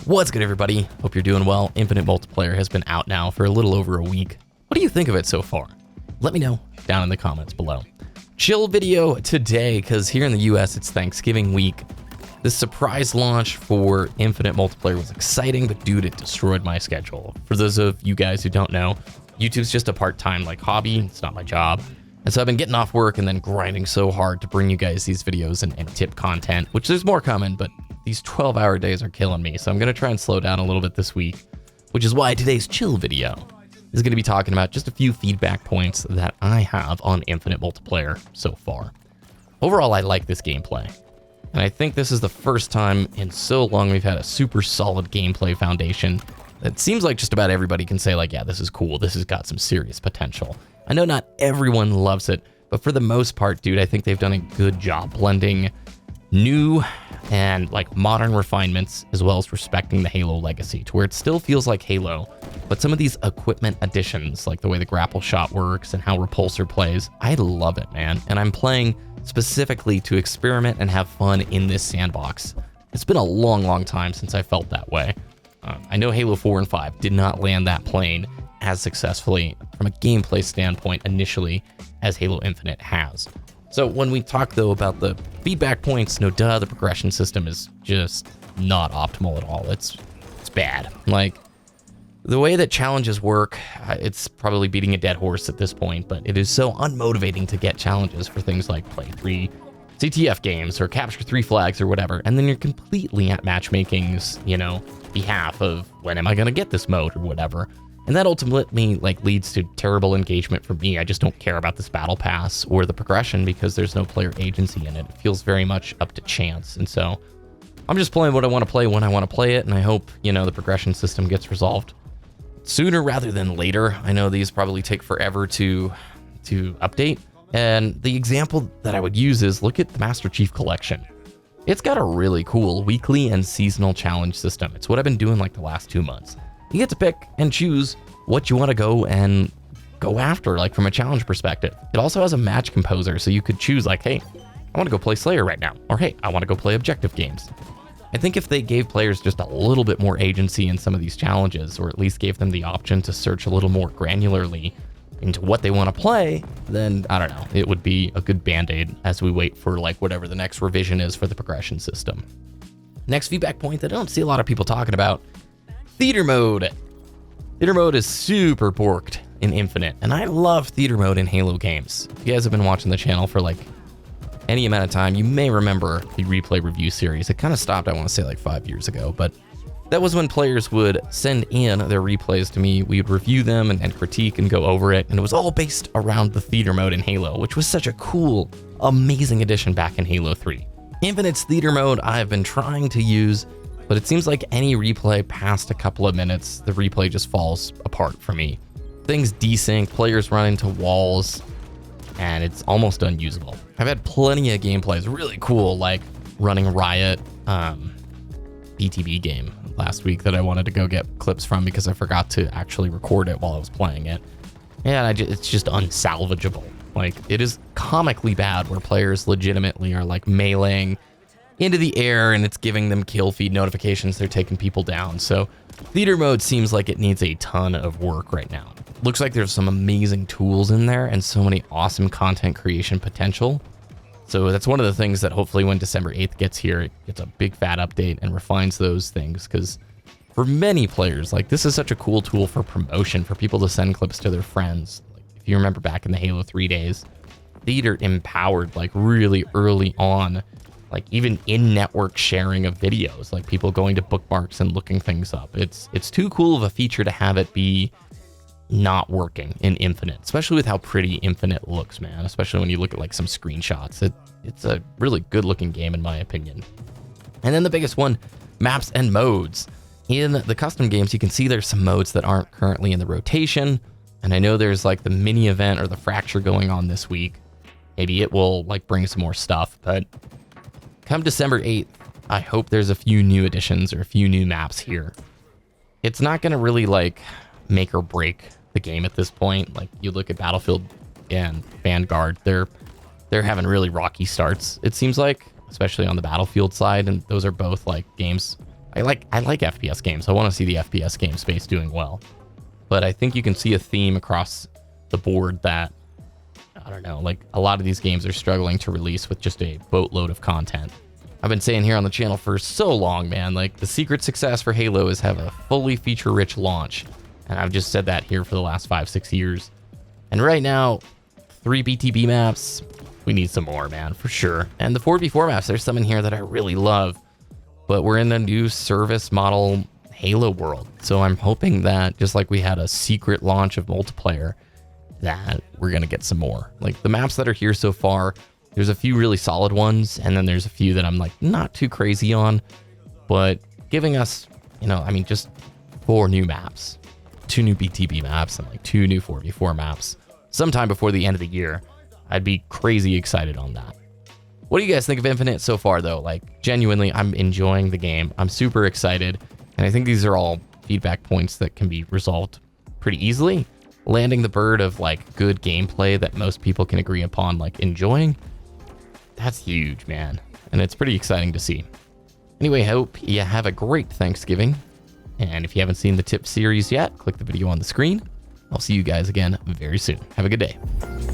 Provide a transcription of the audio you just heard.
What's good, everybody? Hope you're doing well. Infinite Multiplayer has been out now for a little over a week. What do you think of it so far? Let me know down in the comments below. Chill video today, because here in the US it's Thanksgiving week. This surprise launch for Infinite Multiplayer was exciting, but dude, it destroyed my schedule. For those of you guys who don't know, YouTube's just a part-time hobby. It's not my job. And so I've been getting off work and then grinding so hard to bring you guys these videos and tip content, which there's more coming, but these 12-hour days are killing me. So I'm going to try and slow down a little bit this week, which is why today's chill video is going to be talking about just a few feedback points that I have on Infinite Multiplayer so far. Overall, I like this gameplay. And I think this is the first time in so long we've had a super solid gameplay foundation. It seems like just about everybody can say yeah, this is cool. This has got some serious potential. I know not everyone loves it, but for the most part, dude, I think they've done a good job blending new and modern refinements as well as respecting the Halo legacy to where it still feels like Halo, but some of these equipment additions, like the way the grapple shot works and how Repulsor plays, I love it, man. And I'm playing specifically to experiment and have fun in this sandbox. It's been a long time since I felt that way. I know Halo 4 and 5 did not land that plane as successfully from a gameplay standpoint initially as Halo Infinite has. So when we talk though about the feedback points, no duh, the progression system is just not optimal at all. It's bad. The way that challenges work, it's probably beating a dead horse at this point, but it is so unmotivating to get challenges for things like play 3 CTF games or capture 3 flags or whatever, and then you're completely at matchmaking's, behalf of when am I gonna get this mode or whatever. And that ultimately leads to terrible engagement for me. I just don't care about this battle pass or the progression because there's no player agency in it. It feels very much up to chance. And so I'm just playing what I want to play when I want to play it. And I hope, the progression system gets resolved sooner rather than later. I know these probably take forever to update. And the example that I would use is look at the Master Chief Collection. It's got a really cool weekly and seasonal challenge system. It's what I've been doing the last 2 months. You get to pick and choose what you want to go after, from a challenge perspective. It also has a match composer, so you could choose hey, I want to go play Slayer right now, or hey, I want to go play objective games. I think if they gave players just a little bit more agency in some of these challenges, or at least gave them the option to search a little more granularly into what they want to play, then I don't know, it would be a good band-aid as we wait for whatever the next revision is for the progression system. Next feedback point that I don't see a lot of people talking about, theater mode. Theater mode is super borked in Infinite, and I love theater mode in Halo games. If you guys have been watching the channel for any amount of time, you may remember the replay review series. It kind of stopped, I want to say 5 years ago, but that was when players would send in their replays to me. We would review them and critique and go over it, and it was all based around the theater mode in Halo, which was such a cool, amazing addition back in Halo 3. Infinite's theater mode I've been trying to use, but it seems like any replay past a couple of minutes, the replay just falls apart for me. Things desync, players run into walls, and it's almost unusable. I've had plenty of gameplays, really cool, running Riot BTB game last week that I wanted to go get clips from because I forgot to actually record it while I was playing it. And it's just unsalvageable. It is comically bad where players legitimately are meleeing into the air and it's giving them kill feed notifications. They're taking people down. So theater mode seems like it needs a ton of work right now. Looks like there's some amazing tools in there and so many awesome content creation potential. So that's one of the things that hopefully when December 8th gets here, it gets a big fat update and refines those things. Because for many players, this is such a cool tool for promotion, for people to send clips to their friends. If you remember back in the Halo 3 days, theater empowered really early on, even in-network sharing of videos, people going to bookmarks and looking things up. It's too cool of a feature to have it be not working in Infinite, especially with how pretty Infinite looks, man. Especially when you look at some screenshots. It's a really good looking game in my opinion. And then the biggest one, maps and modes. In the custom games, you can see there's some modes that aren't currently in the rotation. And I know there's the mini event or the fracture going on this week. Maybe it will bring some more stuff, but come December 8th, I hope there's a few new additions or a few new maps here. It's not going to really make or break the game at this point. You look at Battlefield and Vanguard, they're having really rocky starts, it seems especially on the Battlefield side, and those are both games I like FPS games. I want to see the FPS game space doing well. But I think you can see a theme across the board that, I don't know, like a lot of these games are struggling to release with just a boatload of content. I've been saying here on the channel for so long, man, like the secret success for Halo is have a fully feature-rich launch. And I've just said that here for the last 5-6 years. And right now, 3 BTB maps, we need some more, man, for sure. And the 4v4 maps, there's some in here that I really love. But we're in the new service model Halo world. So I'm hoping that just like we had a secret launch of multiplayer, that we're going to get some more. Like the maps that are here so far, there's a few really solid ones, and then there's a few that I'm like not too crazy on, but giving us, you know, I mean, just 4 new maps, 2 new BTB maps, and like 2 new 4v4 maps sometime before the end of the year. I'd be crazy excited on that. What do you guys think of Infinite so far, though? Like, genuinely, I'm enjoying the game. I'm super excited, and I think these are all feedback points that can be resolved pretty easily. Landing the bird of like good gameplay that most people can agree upon, like enjoying. That's huge, man. And it's pretty exciting to see. Anyway, hope you have a great Thanksgiving. And if you haven't seen the tip series yet, click the video on the screen. I'll see you guys again very soon. Have a good day.